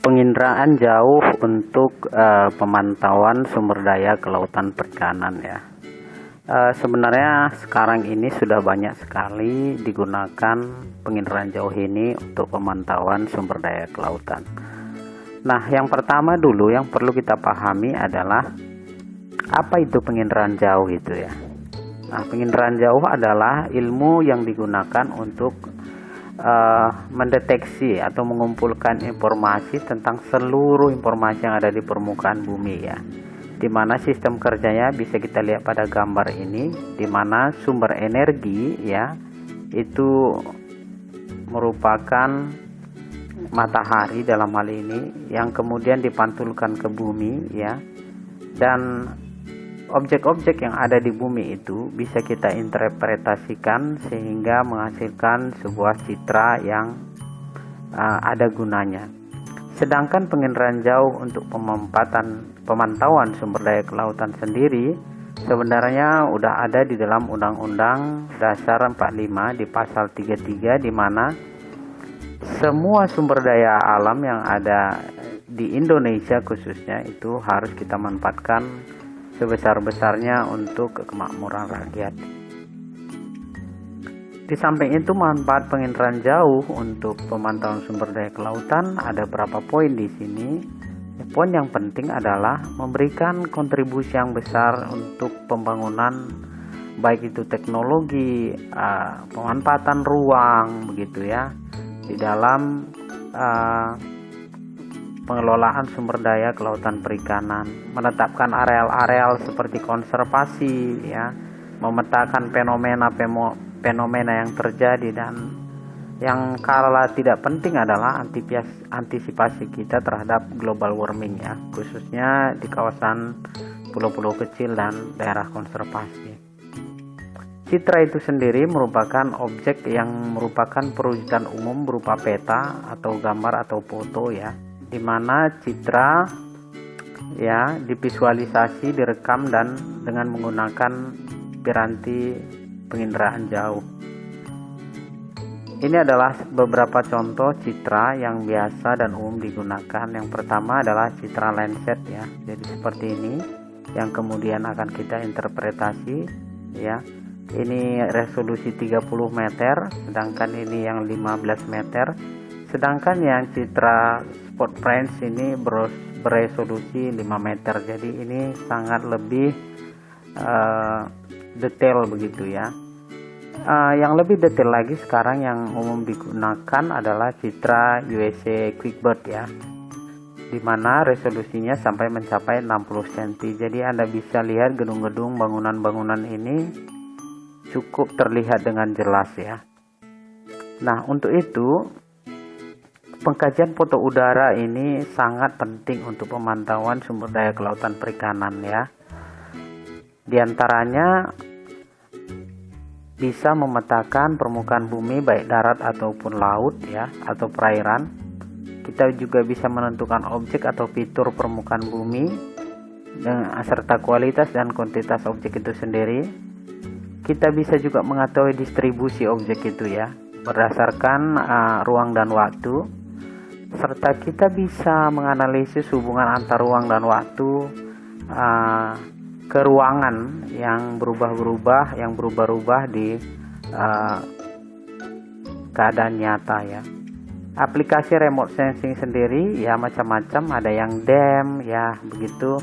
Penginderaan jauh untuk pemantauan sumber daya kelautan perikanan ya. Sebenarnya sekarang ini sudah banyak sekali digunakan penginderaan jauh ini untuk pemantauan sumber daya kelautan. Nah, yang pertama dulu yang perlu kita pahami adalah apa itu penginderaan jauh itu ya. Nah, penginderaan jauh adalah ilmu yang digunakan untuk mendeteksi atau mengumpulkan informasi tentang seluruh informasi yang ada di permukaan bumi ya, dimana sistem kerjanya bisa kita lihat pada gambar ini, dimana sumber energi ya itu merupakan matahari dalam hal ini yang kemudian dipantulkan ke bumi ya, dan objek-objek yang ada di bumi itu bisa kita interpretasikan sehingga menghasilkan sebuah citra yang ada gunanya. Sedangkan penginderaan jauh untuk pemantauan sumber daya kelautan sendiri sebenarnya udah ada di dalam Undang-Undang Dasar 45 di pasal 33, di mana semua sumber daya alam yang ada di Indonesia khususnya itu harus kita manfaatkan sebesar-besarnya untuk kemakmuran rakyat. Di samping itu, manfaat penginderaan jauh untuk pemantauan sumber daya kelautan ada beberapa poin di sini. Poin yang penting adalah memberikan kontribusi yang besar untuk pembangunan baik itu teknologi, pemanfaatan ruang begitu ya, di dalam pengelolaan sumber daya kelautan perikanan, menetapkan areal-areal seperti konservasi ya, memetakan fenomena yang terjadi, dan yang kalah tidak penting adalah antisipasi kita terhadap global warming ya, khususnya di kawasan pulau-pulau kecil dan daerah konservasi. Citra itu sendiri merupakan objek yang merupakan perwujudan umum berupa peta atau gambar atau foto ya, di mana citra ya divisualisasi, direkam dan dengan menggunakan piranti penginderaan jauh. Ini adalah beberapa contoh citra yang biasa dan umum digunakan. Yang pertama adalah citra Landsat ya. Jadi seperti ini yang kemudian akan kita interpretasi ya. Ini resolusi 30 meter, sedangkan ini yang 15 meter. Sedangkan yang citra spot frames ini beresolusi 5 meter. Jadi ini sangat lebih detail begitu ya. Yang lebih detail lagi sekarang yang umum digunakan adalah citra USC QuickBird ya, dimana resolusinya sampai mencapai 60 cm. Jadi Anda bisa lihat gedung-gedung, bangunan-bangunan ini cukup terlihat dengan jelas ya. Nah, untuk itu pengkajian foto udara ini sangat penting untuk pemantauan sumber daya kelautan perikanan ya. Di antaranya bisa memetakan permukaan bumi baik darat ataupun laut ya, atau perairan. Kita juga bisa menentukan objek atau fitur permukaan bumi serta kualitas dan kuantitas objek itu sendiri. Kita bisa juga mengetahui distribusi objek itu ya, berdasarkan ruang dan waktu, serta kita bisa menganalisis hubungan antar ruang dan waktu ke ruangan yang berubah-ubah di keadaan nyata ya. Aplikasi remote sensing sendiri ya macam-macam, ada yang dam ya begitu.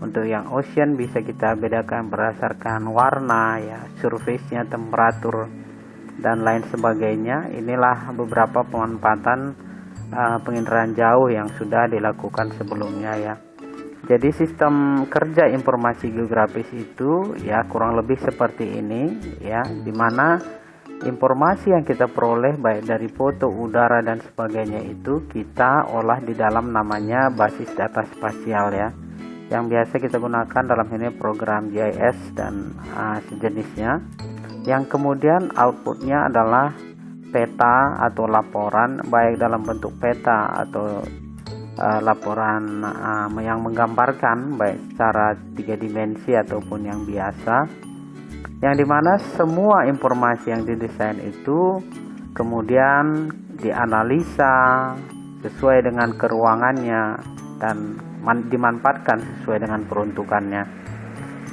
Untuk yang ocean bisa kita bedakan berdasarkan warna ya, surface-nya, temperatur dan lain sebagainya. Inilah beberapa pemanfaatan penginderaan jauh yang sudah dilakukan sebelumnya ya. Jadi sistem kerja informasi geografis itu ya kurang lebih seperti ini ya, dimana informasi yang kita peroleh baik dari foto, udara dan sebagainya itu kita olah di dalam namanya basis data spasial ya, yang biasa kita gunakan dalam ini program GIS dan sejenisnya, yang kemudian outputnya adalah peta atau laporan, baik dalam bentuk peta atau laporan yang menggambarkan baik secara 3 dimensi ataupun yang biasa, yang dimana semua informasi yang didesain itu kemudian dianalisa sesuai dengan keruangannya dan dimanfaatkan sesuai dengan peruntukannya.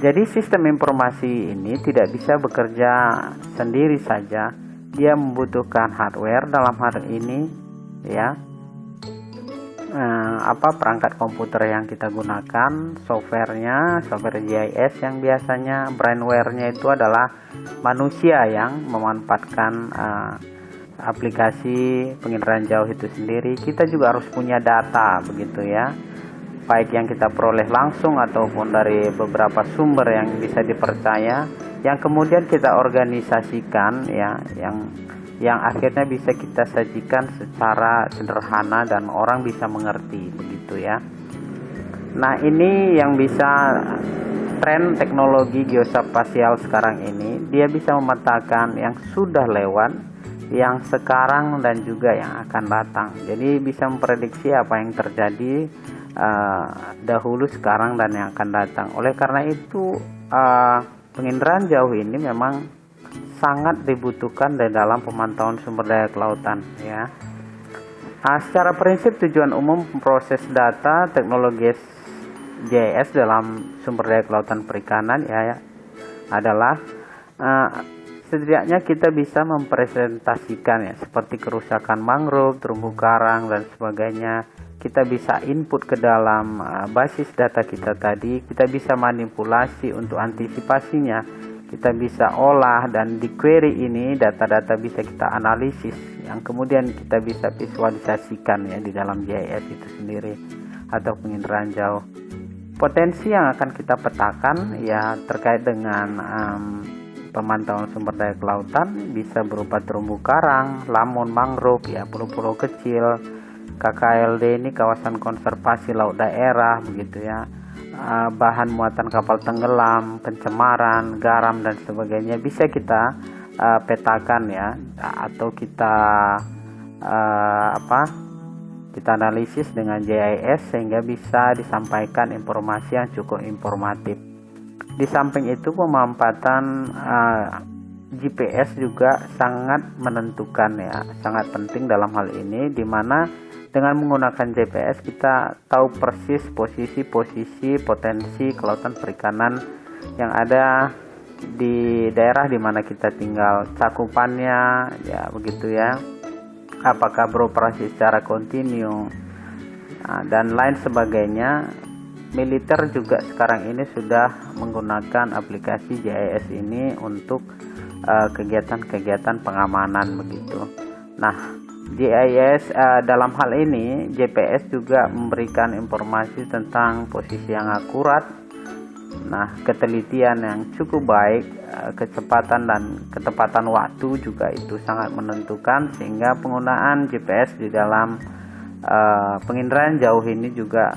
Jadi sistem informasi ini tidak bisa bekerja sendiri saja, dia membutuhkan hardware, dalam hal ini ya perangkat komputer yang kita gunakan, softwarenya, software GIS yang biasanya brainware-nya itu adalah manusia yang memanfaatkan aplikasi penginderaan jauh itu sendiri. Kita juga harus punya data begitu ya, baik yang kita peroleh langsung ataupun dari beberapa sumber yang bisa dipercaya, yang kemudian kita organisasikan ya, yang akhirnya bisa kita sajikan secara sederhana dan orang bisa mengerti begitu ya. Nah, ini yang bisa tren teknologi geospasial sekarang ini, dia bisa memetakan yang sudah lewat, yang sekarang dan juga yang akan datang. Jadi bisa memprediksi apa yang terjadi dahulu, sekarang dan yang akan datang. Oleh karena itu penginderaan jauh ini memang sangat dibutuhkan di dalam pemantauan sumber daya kelautan ya. Secara prinsip tujuan umum proses data teknologi GIS dalam sumber daya kelautan perikanan ya adalah setidaknya kita bisa mempresentasikan ya, seperti kerusakan mangrove, terumbu karang dan sebagainya. Kita bisa input ke dalam basis data kita tadi, kita bisa manipulasi untuk antisipasinya. Kita bisa olah dan di query ini data-data bisa kita analisis, yang kemudian kita bisa visualisasikan ya di dalam GIS itu sendiri atau penginderaan jauh. Potensi yang akan kita petakan ya terkait dengan pemantauan sumber daya kelautan bisa berupa terumbu karang, lamun mangrove ya, pulau-pulau kecil, KKLD ini kawasan konservasi laut daerah begitu ya. Bahan muatan kapal tenggelam, pencemaran, garam dan sebagainya bisa kita petakan ya, atau kita kita analisis dengan GIS sehingga bisa disampaikan informasi yang cukup informatif. Di samping itu pemanfaatan GPS juga sangat menentukan ya, sangat penting dalam hal ini, di mana dengan menggunakan GPS kita tahu persis posisi potensi kelautan perikanan yang ada di daerah di mana kita tinggal, cakupannya ya begitu ya, apakah beroperasi secara kontinu dan lain sebagainya. Militer juga sekarang ini sudah menggunakan aplikasi GIS ini untuk kegiatan-kegiatan pengamanan begitu. Nah, GIS dalam hal ini GPS juga memberikan informasi tentang posisi yang akurat, nah ketelitian yang cukup baik, kecepatan dan ketepatan waktu juga itu sangat menentukan, sehingga penggunaan GPS di dalam penginderaan jauh ini juga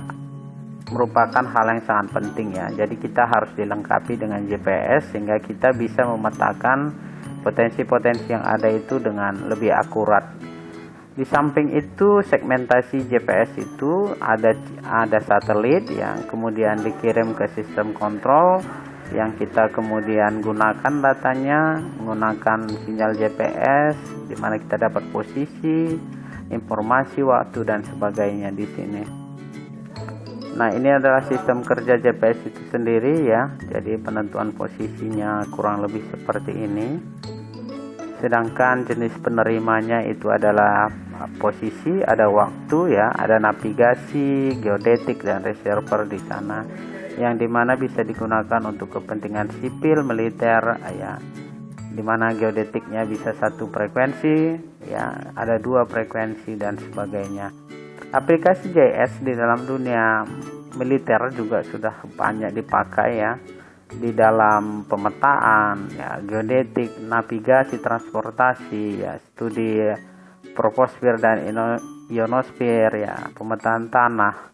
merupakan hal yang sangat penting ya. Jadi kita harus dilengkapi dengan GPS sehingga kita bisa memetakan potensi-potensi yang ada itu dengan lebih akurat. Di samping itu segmentasi GPS itu ada satelit yang kemudian dikirim ke sistem kontrol yang kita kemudian gunakan datanya menggunakan sinyal GPS, di mana kita dapat posisi, informasi, waktu dan sebagainya di sini. Nah, ini adalah sistem kerja GPS itu sendiri ya. Jadi penentuan posisinya kurang lebih seperti ini. Sedangkan jenis penerimanya itu adalah posisi, ada waktu ya, ada navigasi, geodetik dan reservoir di sana, yang dimana bisa digunakan untuk kepentingan sipil, militer ya, dimana geodetiknya bisa satu frekuensi ya, ada dua frekuensi dan sebagainya. Aplikasi GIS di dalam dunia militer juga sudah banyak dipakai ya, di dalam pemetaan ya, geodetik, navigasi, transportasi ya, studi troposfer dan ionosfer ya, pemetaan tanah,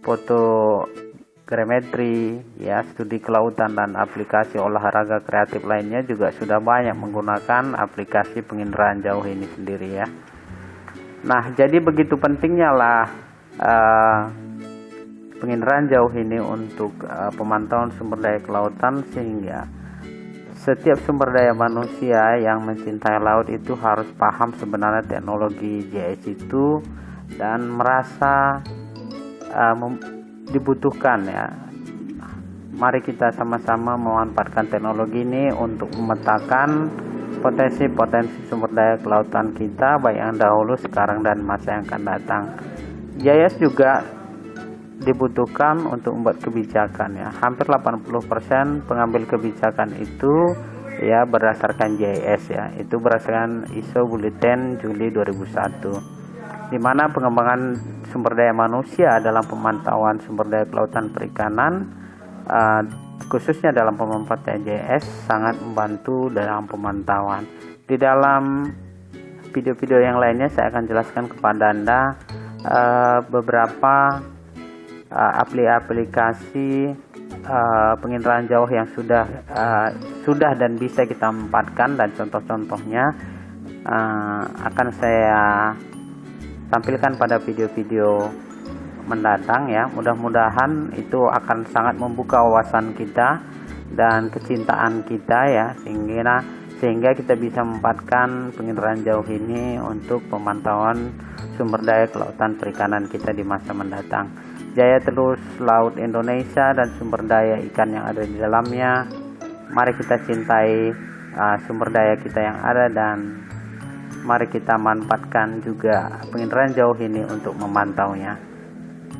fotogrametri ya, studi kelautan dan aplikasi olahraga kreatif lainnya juga sudah banyak menggunakan aplikasi penginderaan jauh ini sendiri ya. Nah, jadi begitu pentingnya lah penginderaan jauh ini untuk pemantauan sumber daya kelautan, sehingga setiap sumber daya manusia yang mencintai laut itu harus paham sebenarnya teknologi GIS itu dan merasa dibutuhkan ya. Mari kita sama-sama memanfaatkan teknologi ini untuk memetakan potensi-potensi sumber daya kelautan kita, baik yang dahulu, sekarang, dan masa yang akan datang. GIS juga dibutuhkan untuk membuat kebijakan ya. Hampir 80% pengambil kebijakan itu ya berdasarkan GIS ya. Itu berdasarkan ISO Bulletin Juli 2001, di mana pengembangan sumber daya manusia dalam pemantauan sumber daya kelautan perikanan, khususnya dalam pemanfaatan GIS, sangat membantu dalam pemantauan. Di dalam video-video yang lainnya saya akan jelaskan kepada Anda beberapa aplikasi penginderaan jauh yang sudah dan bisa kita manfaatkan, dan contoh-contohnya akan saya tampilkan pada video-video mendatang ya. Mudah-mudahan itu akan sangat membuka wawasan kita dan kecintaan kita ya, sehingga kita bisa memanfaatkan penginderaan jauh ini untuk pemantauan sumber daya kelautan perikanan kita di masa mendatang. Jaya terus laut Indonesia dan sumber daya ikan yang ada di dalamnya. Mari kita cintai sumber daya kita yang ada, dan mari kita manfaatkan juga penginderaan jauh ini untuk memantaunya.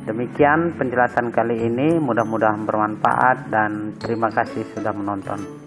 Demikian penjelasan kali ini, mudah-mudahan bermanfaat, dan terima kasih sudah menonton.